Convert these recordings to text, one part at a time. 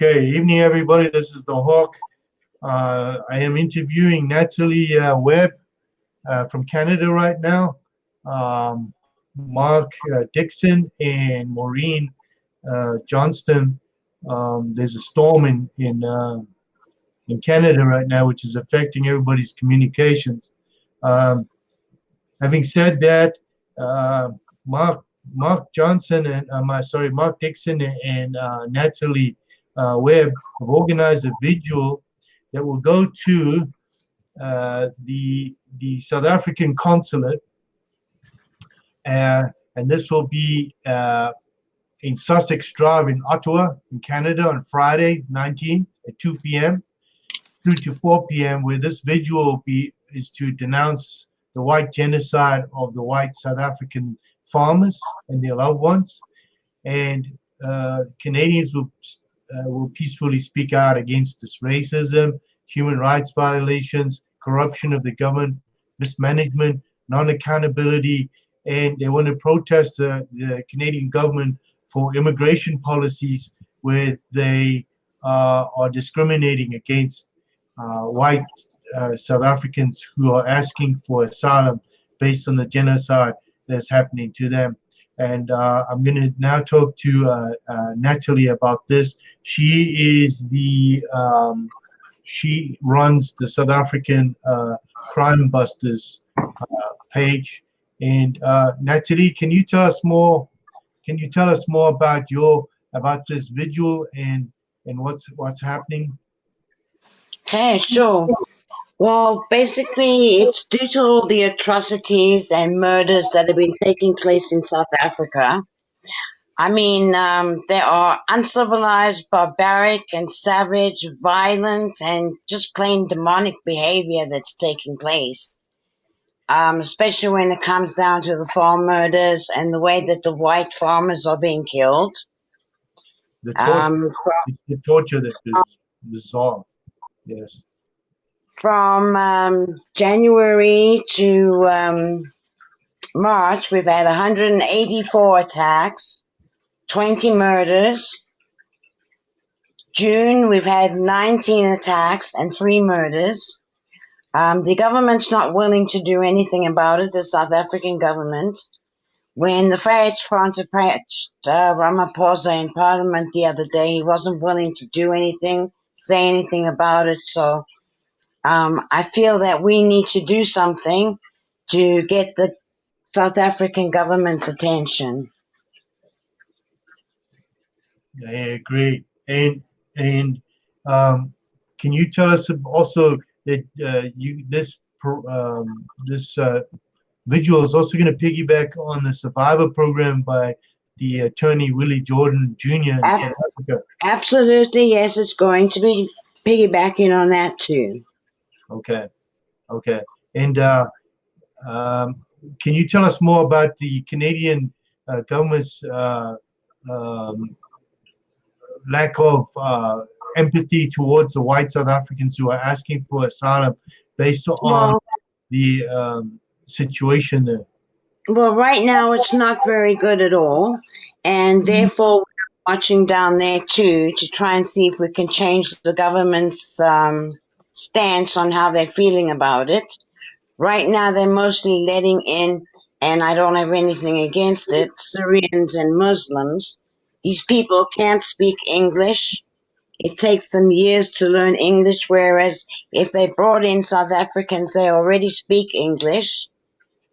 Okay, evening everybody. This is the Hawk. I am interviewing Natalie Webb from Canada right now. Mark Dixon and Maureen Johnston. There's a storm in Canada right now, which is affecting everybody's communications. Having said that, Mark Johnson and Mark Dixon and Natalie Webb have organized a vigil that will go to the South African Consulate, and this will be in Sussex Drive in Ottawa, in Canada, on Friday, 19th at 2 p.m. through to 4 p.m., where this vigil is to denounce the white genocide of the white South African farmers and their loved ones, and Canadians will peacefully speak out against this racism, human rights violations, corruption of the government, mismanagement, non-accountability, and they want to protest the Canadian government for immigration policies where they are discriminating against white South Africans who are asking for asylum based on the genocide that's happening to them. And I'm going to now talk to Natalie about this. She runs the South African Crime Busters page. And Natalie, can you tell us more? Can you tell us more about this vigil and what's happening? Okay, sure. Well, basically, it's due to all the atrocities and murders that have been taking place in South Africa. I mean, there are uncivilized, barbaric, and savage, violent, and just plain demonic behavior that's taking place. Especially when it comes down to the farm murders and the way that the white farmers are being killed. The torture that is bizarre. Yes. From January to March, we've had 184 attacks, 20 murders. June, we've had 19 attacks and 3 murders. The government's not willing to do anything about it, the South African government. When the First Front approached Ramaphosa in Parliament the other day, he wasn't willing to do anything, say anything about it. So I feel that we need to do something to get the South African government's attention. I agree. And can you tell us also that this vigil is also going to piggyback on the Survivor program by the attorney Willie Jordan Jr. in South Africa? Absolutely, yes, it's going to be piggybacking on that too. Okay. And can you tell us more about the Canadian government's lack of empathy towards the white South Africans who are asking for asylum based on the situation there? Well, right now it's not very good at all, and therefore we're watching down there too to try and see if we can change the government's stance on how they're feeling about it. Right now they're mostly letting in, and I don't have anything against it, Syrians and Muslims. These people can't speak English. It takes them years to learn English, whereas if they brought in South Africans, they already speak English.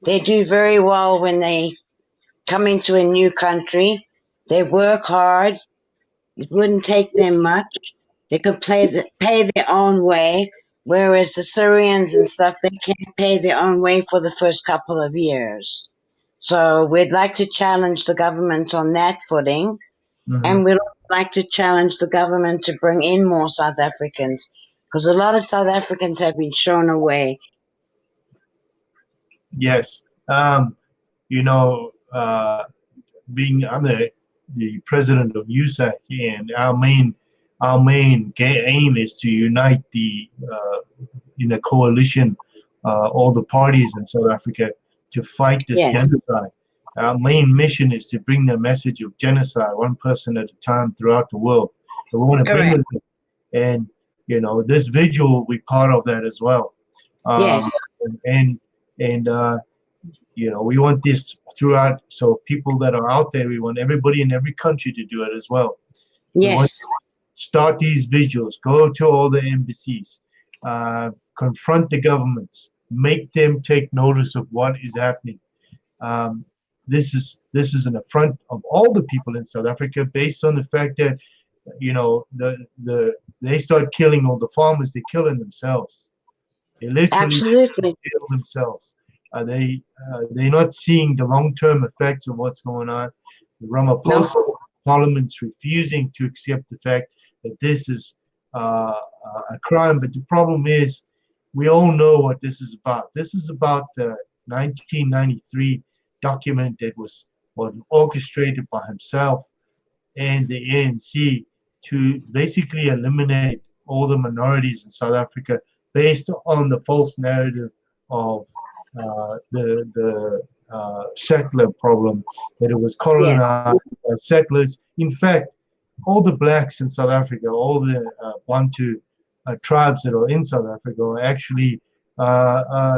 They do very well when they come into a new country. They work hard. It wouldn't take them much. They could pay their own way, whereas the Syrians and stuff, they can't pay their own way for the first couple of years. So we'd like to challenge the government on that footing. And we'd like to challenge the government to bring in more South Africans, because a lot of South Africans have been shown away. Yes. You know, I'm the president of USAC, and our main aim is to unite in a coalition, all the parties in South Africa to fight this genocide. Our main mission is to bring the message of genocide, one person at a time, throughout the world. We want to bring Correct. them, and this vigil will be part of that as well. Um, Yes. and we want this throughout. So people that are out there, we want everybody in every country to do it as well. We want Yes. to start these vigils, go to all the embassies, confront the governments, make them take notice of what is happening. Um, this is an affront of all the people in South Africa, based on the fact that they start killing all the farmers, they're killing themselves. They literally Absolutely. kill themselves. They're not seeing the long-term effects of what's going on. The No. Ramaphosa Parliament's refusing to accept the fact that this is a crime. But the problem is, we all know what this is about. This is about the 1993 document that was orchestrated by himself and the ANC to basically eliminate all the minorities in South Africa based on the false narrative of the settler problem, that it was Yes. colonized by settlers. In fact, all the blacks in South Africa, all the Bantu tribes that are in South Africa are actually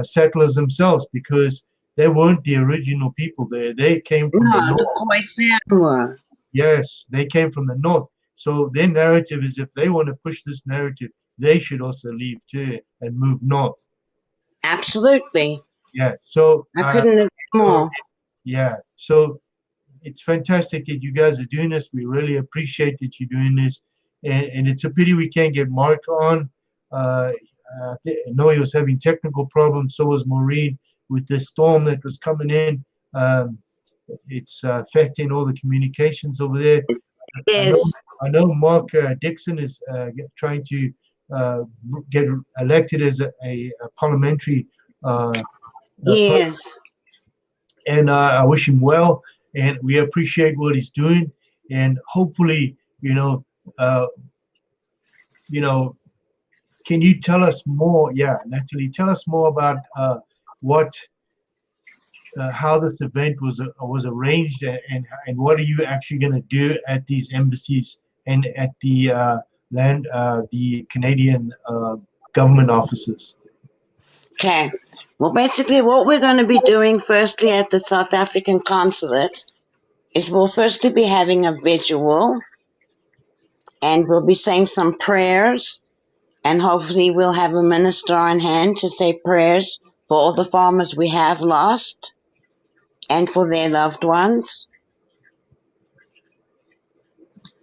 settlers themselves, because they weren't the original people there. They came from No, the the north. Khoisan were. Yes, they came from the north. So their narrative is, if they want to push this narrative, they should also leave too and move north. Absolutely. Yeah. So I couldn't agree more. yeah. So it's fantastic that you guys are doing this. We really appreciate that you're doing this, and it's a pity we can't get Mark on. I know he was having technical problems. So was Maureen with this storm that was coming in. Um, it's affecting all the communications over there. I know, Yes. I know Mark Dixon is trying to uh, get elected as a parliamentary person, Yes. and I wish him well. And we appreciate what he's doing, and hopefully, uh, you know, can you tell us more? Yeah, Natalie, tell us more about what how this event was arranged, and what are you actually going to do at these embassies and at the Canadian government offices. Okay. Well, basically, what we're going to be doing firstly at the South African Consulate is we'll firstly be having a vigil, and we'll be saying some prayers, and hopefully we'll have a minister on hand to say prayers for all the farmers we have lost and for their loved ones.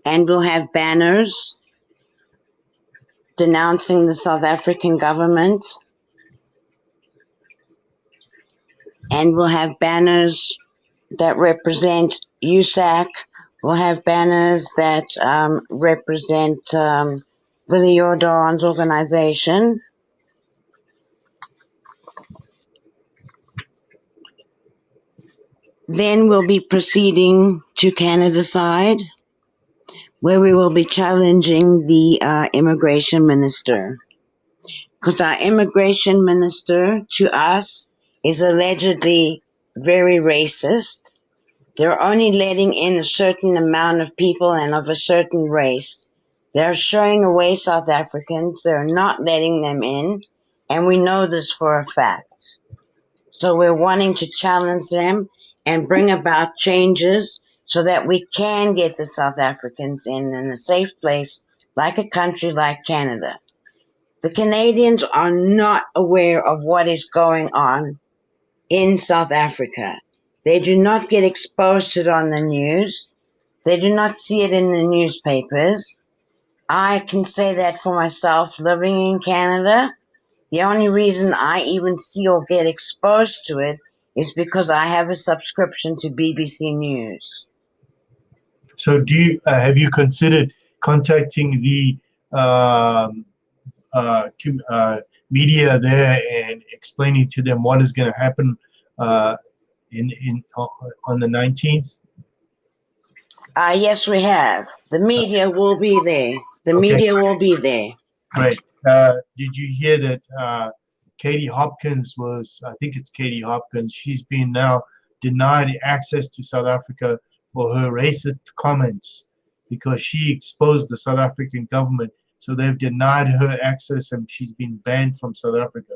And we'll have banners denouncing the South African government, and we'll have banners that represent USAC. We'll have banners that represent Willie Jordan's organization. Then we'll be proceeding to Canada side, where we will be challenging the immigration minister. Because our immigration minister, to us, is allegedly very racist. They're only letting in a certain amount of people and of a certain race. They're showing away South Africans. They're not letting them in. And we know this for a fact. So we're wanting to challenge them and bring about changes so that we can get the South Africans in a safe place, like a country like Canada. The Canadians are not aware of what is going on in South Africa. They do not get exposed to it on the news. They do not see it in the newspapers. I can say that for myself, living in Canada. The only reason I even see or get exposed to it is because I have a subscription to BBC News. So, have you considered contacting the media there and explaining to them what is going to happen on the 19th? Yes, we have. The media will be there. The Okay. media will be there. Great. Did you hear that Katie Hopkins I think it's Katie Hopkins, she's been now denied access to South Africa for her racist comments because she exposed the South African government. So they've denied her access and she's been banned from South Africa.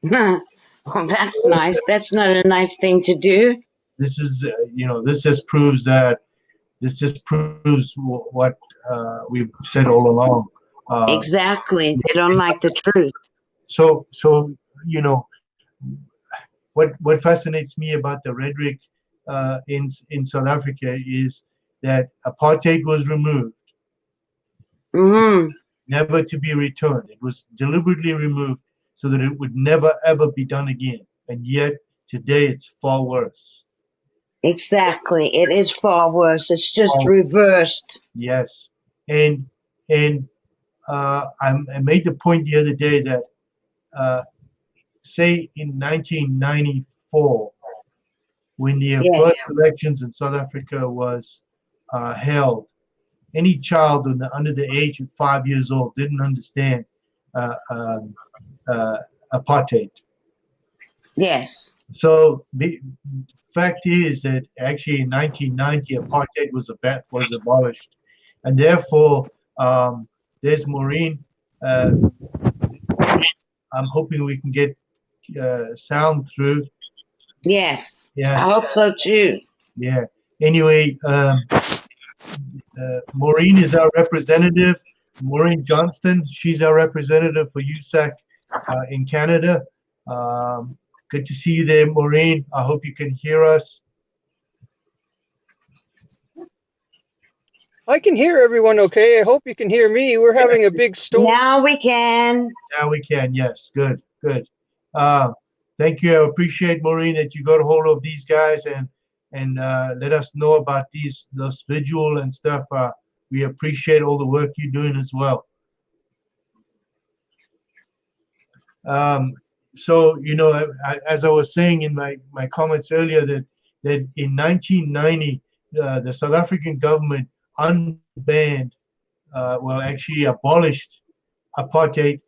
Well, that's nice. That's not a nice thing to do. This is, this just proves what we've said all along. Exactly. They don't like the truth. So what fascinates me about the rhetoric in South Africa is that apartheid was removed, never to be returned. It was deliberately removed so that it would never ever be done again. And yet today it's far worse. Exactly. It is far worse. It's just reversed. Yes. And I made the point the other day that say in 1994, when the first elections in South Africa was held, any child under the age of 5 years old didn't understand apartheid. Yes. So the fact is that actually in 1990 apartheid was abolished, and therefore there's Maureen. I'm hoping we can get sound through. Yes. Yeah. I hope so too. Yeah. Anyway, Maureen is our representative. Maureen Johnston, she's our representative for USAC in Canada. Good to see you there, Maureen. I hope you can hear us. I can hear everyone okay. I hope you can hear me. We're having a big storm. Now we can. Now we can, yes. Good, good. Thank you. I appreciate, Maureen, that you got a hold of these guys and let us know about this Vigil and stuff. We appreciate all the work you're doing as well. So, as I was saying in my comments earlier, that in 1990, the South African government unbanned, actually abolished apartheid,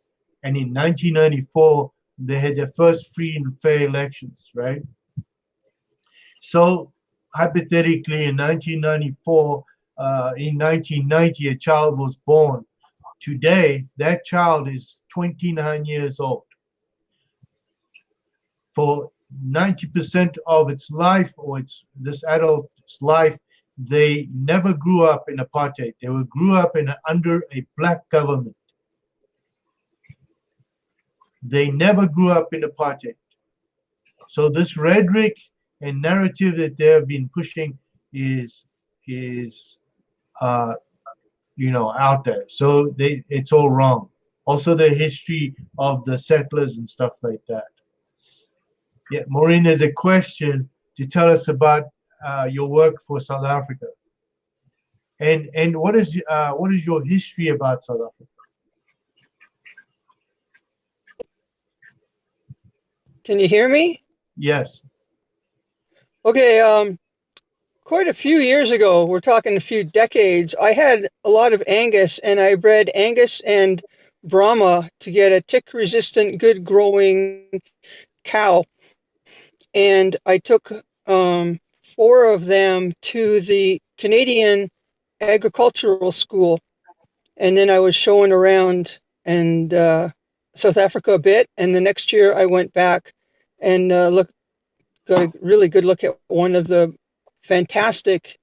and in 1994 they had their first free and fair elections, right? So hypothetically, in 1994, in 1990, a child was born. Today, that child is 29 years old. For 90% of its life, or this adult's life, they never grew up in apartheid. They grew up under a black government. They never grew up in apartheid. So this rhetoric and narrative that they have been pushing is out there. So it's all wrong. Also the history of the settlers and stuff like that. Yeah, Maureen, there's a question to tell us about your work for South Africa. And what is your history about South Africa? Can you hear me? Yes. Okay, quite a few years ago, we're talking a few decades, I had a lot of Angus, and I bred Angus and Brahma to get a tick-resistant, good-growing cow. And I took 4 of them to the Canadian Agricultural School, and then I was showing around and South Africa a bit, and the next year I went back and got a really good look at one of the fantastic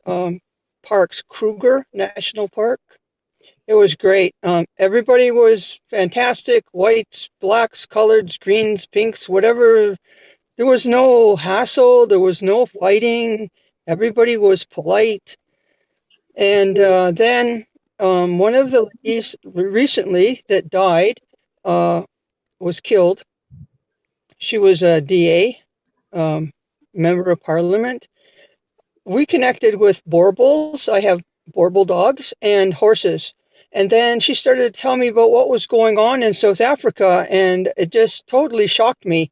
parks, Kruger National Park. It was great. Everybody was fantastic, whites, blacks, coloreds, greens, pinks, whatever. There was no hassle, there was no fighting, everybody was polite. And then one of the ladies recently that died was killed. She was a DA, member of parliament. We connected with Borbals. I have Borbal dogs and horses. And then she started to tell me about what was going on in South Africa, and it just totally shocked me.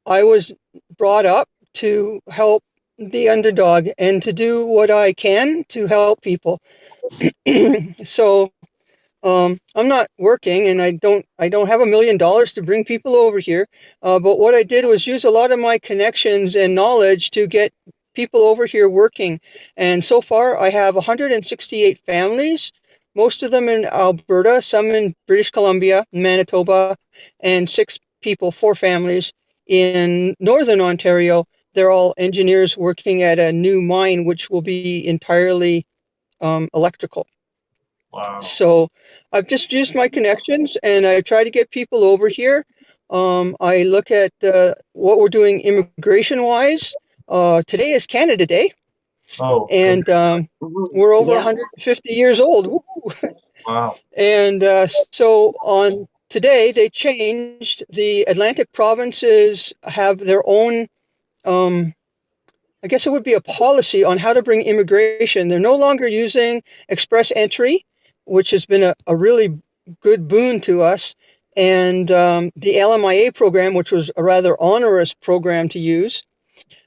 I was brought up to help the underdog and to do what I can to help people. So I'm not working, and I don't have $1 million to bring people over here. But what I did was use a lot of my connections and knowledge to get people over here working. And so far, I have 168 families, most of them in Alberta, some in British Columbia, Manitoba, and 4 families in Northern Ontario. They're all engineers working at a new mine, which will be entirely electrical. Wow. So I've just used my connections and I try to get people over here. I look at what we're doing immigration wise. Today is Canada Day, Oh, and we're over 150 years old. wow. And so on today, they changed the Atlantic provinces have their own. I guess it would be a policy on how to bring immigration. They're no longer using express entry, which has been a really good boon to us, and the LMIA program, which was a rather onerous program to use.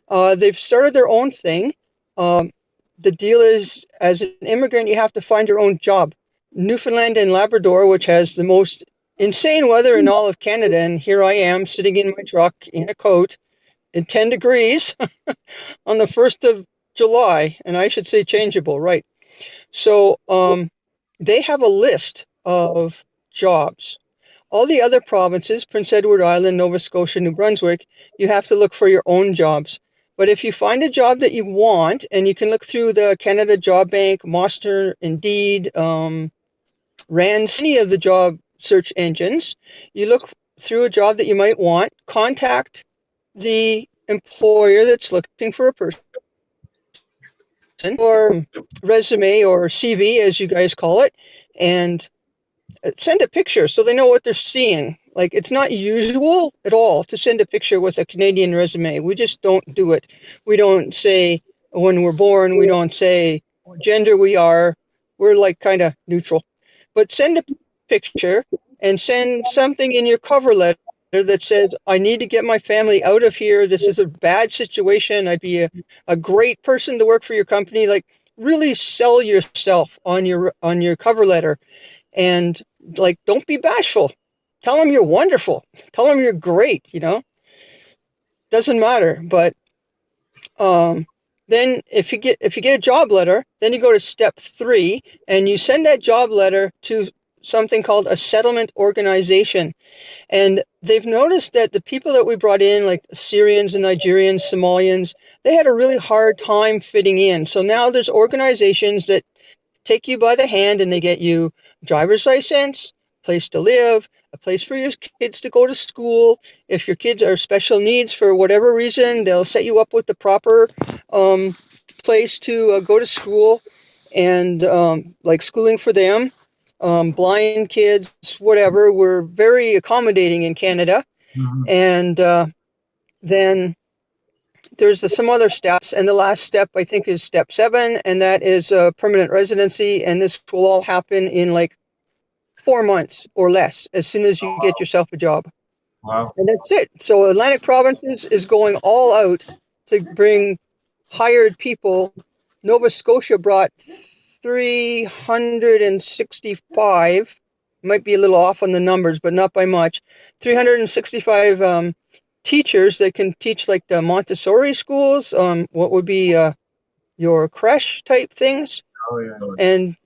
They've started their own thing. The deal is, as an immigrant, you have to find your own job. Newfoundland and Labrador, which has the most insane weather in all of Canada, and here I am sitting in my truck in a coat in 10 degrees on the 1st of July, and I should say changeable, right? So they have a list of jobs. All the other provinces, Prince Edward Island, Nova Scotia, New Brunswick, you have to look for your own jobs. But if you find a job that you want, and you can look through the Canada Job Bank, Monster, Indeed, RAND, any of the job search engines, you look through a job that you might want, contact the employer that's looking for a person, or resume or CV, as you guys call it, and send a picture so they know what they're seeing. Like, it's not usual at all to send a picture with a Canadian resume. We just don't do it. We don't say when we're born. We don't say what gender we are. We're like kind of neutral. But send a picture and send something in your cover letter that says, I need to get my family out of here. This is a bad situation. I'd be a great person to work for your company. Like, really sell yourself on your cover letter. And like, don't be bashful. Tell them you're wonderful. Tell them you're great, Doesn't matter. But then if you get a job letter, then you go to step 3 and you send that job letter to something called a settlement organization. And they've noticed that the people that we brought in, like Syrians and Nigerians, Somalians, they had a really hard time fitting in. So now there's organizations that take you by the hand and they get you driver's license, place to live, a place for your kids to go to school. If your kids are special needs for whatever reason, they'll set you up with the proper place to go to school, and like schooling for them. Blind kids, whatever. We're very accommodating in Canada. Mhm. And then there's some other steps, and the last step, I think, is step 7, and that is permanent residency, and this will all happen in like 4 months or less as soon as you get yourself a job. Wow. And that's it. So Atlantic Provinces is going all out to bring hired people. Nova Scotia brought 365, might be a little off on the numbers, but not by much, 365 teachers that can teach like the Montessori schools, what would be your creche type things. Oh, yeah. And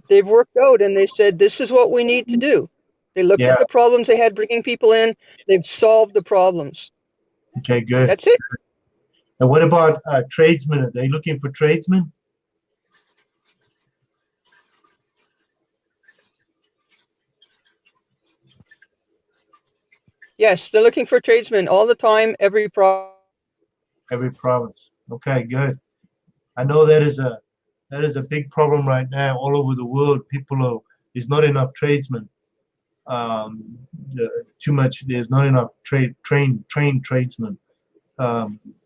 they've worked out and they said, this is what we need to do. They looked Yeah. at the problems they had bringing people in. They've solved the problems. Okay, good. That's it. And what about tradesmen? Are they looking for tradesmen? Yes, they're looking for tradesmen all the time, every Every province. Okay, good. I know that is a big problem right now all over the world. There's not enough tradesmen. There's not enough trained tradesmen.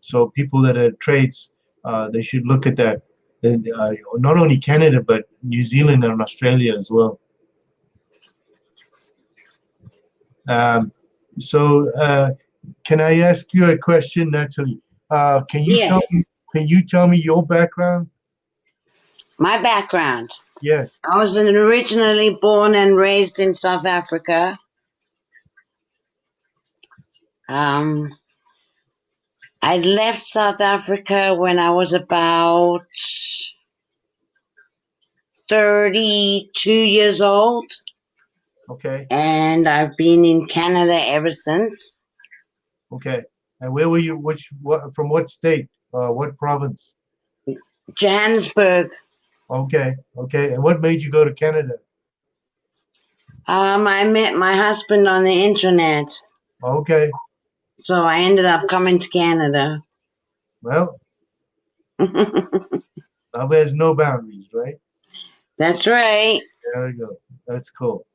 So people that are trades, they should look at that. Not only Canada, but New Zealand and Australia as well. Can I ask you a question, Natalie? Can you tell me your background? My background. Yes. I was originally born and raised in South Africa. I left South Africa when I was about 32 years old, Okay, and I've been in Canada ever since. okay. And where were you? From what state? What province? Johannesburg. Okay, okay. And what made you go to Canada? I met my husband on the internet, Okay, so I ended up coming to Canada. well, love has no boundaries, right? That's right. There we go. That's cool.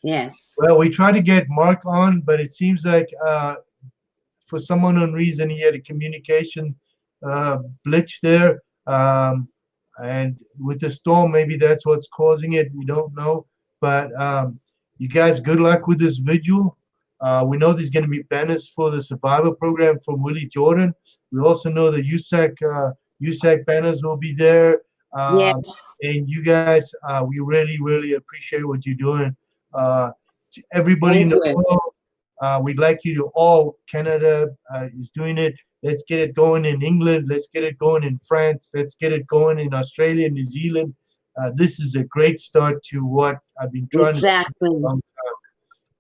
Yes. Well, we tried to get Mark on, but it seems like for some unknown reason he had a communication glitch there. And with the storm, maybe that's what's causing it. We don't know. But you guys, good luck with this vigil. We know there's going to be banners for the survivor program from Willie Jordan. We also know the USAC banners will be there. Yes. And you guys, we really, really appreciate what you're doing. To everybody in Thank the you. world, we'd like you to all, Canada is doing it. Let's get it going in England. Let's get it going in France. Let's get it going in Australia, New Zealand. This is a great start to what I've been trying to do for a Exactly. long time.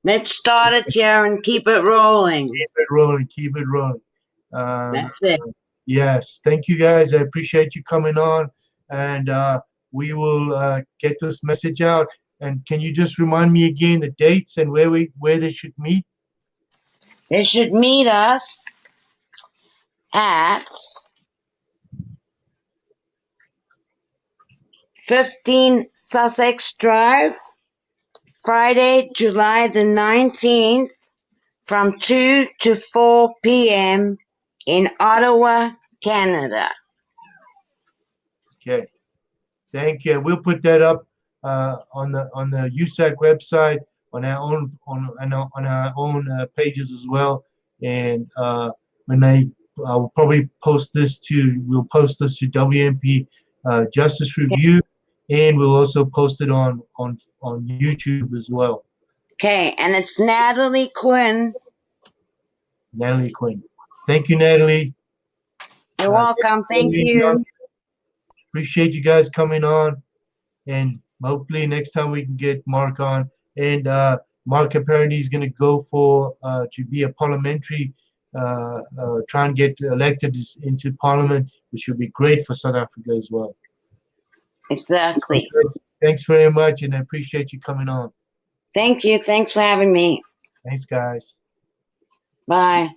Let's start it here and keep it rolling. Keep it rolling. Keep it rolling. Um, That's it. yes. Thank you, guys. I appreciate you coming on. And we will get this message out. And can you just remind me again the dates and where they should meet? They should meet us at 15 Sussex Drive, Friday, July the 19th, from 2 to 4 p.m. in Ottawa, Canada. Okay. Thank you. We'll put that up on the USAC website, on our own pages as well. And I'll probably post this we'll post this to WMP Justice Review, and we'll also post it on YouTube as well. Okay, and it's Natalie Quinn. Natalie Quinn. Thank you, Natalie. You're welcome. Thank you. Appreciate you guys coming on. And hopefully next time we can get Mark on. And Mark apparently is going to go for to be a parliamentary, try and get elected into parliament, which would be great for South Africa as well. Exactly. Thanks very much, and I appreciate you coming on. Thank you. Thanks for having me. Thanks, guys. Bye.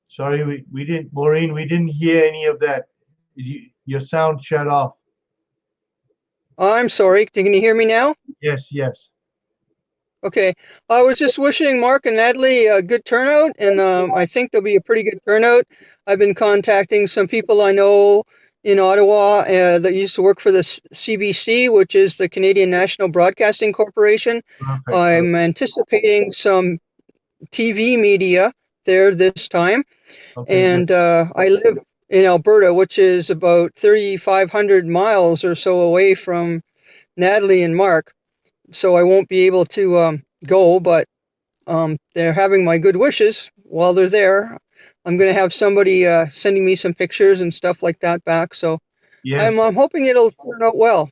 Sorry, we didn't, Maureen, we didn't hear any of that. Your sound shut off. I'm sorry. Can you hear me now? Yes, yes. Okay. I was just wishing Mark and Natalie a good turnout, and I think there'll be a pretty good turnout. I've been contacting some people I know in Ottawa that used to work for the CBC, which is the Canadian National Broadcasting Corporation. Perfect. I'm anticipating some TV media there this time. Okay, And I live in Alberta, which is about 3,500 miles or so away from Natalie and Mark. So I won't be able to go, but they're having my good wishes while they're there. I'm going to have somebody sending me some pictures and stuff like that back. So yes. I'm hoping it'll turn out well.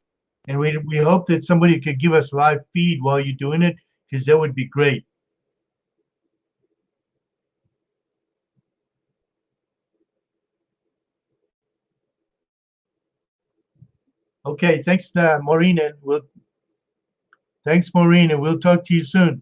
And we hope that somebody could give us live feed while you're doing it, because that would be great. Okay, thanks, Maureen. Thanks, Maureen, and we'll talk to you soon.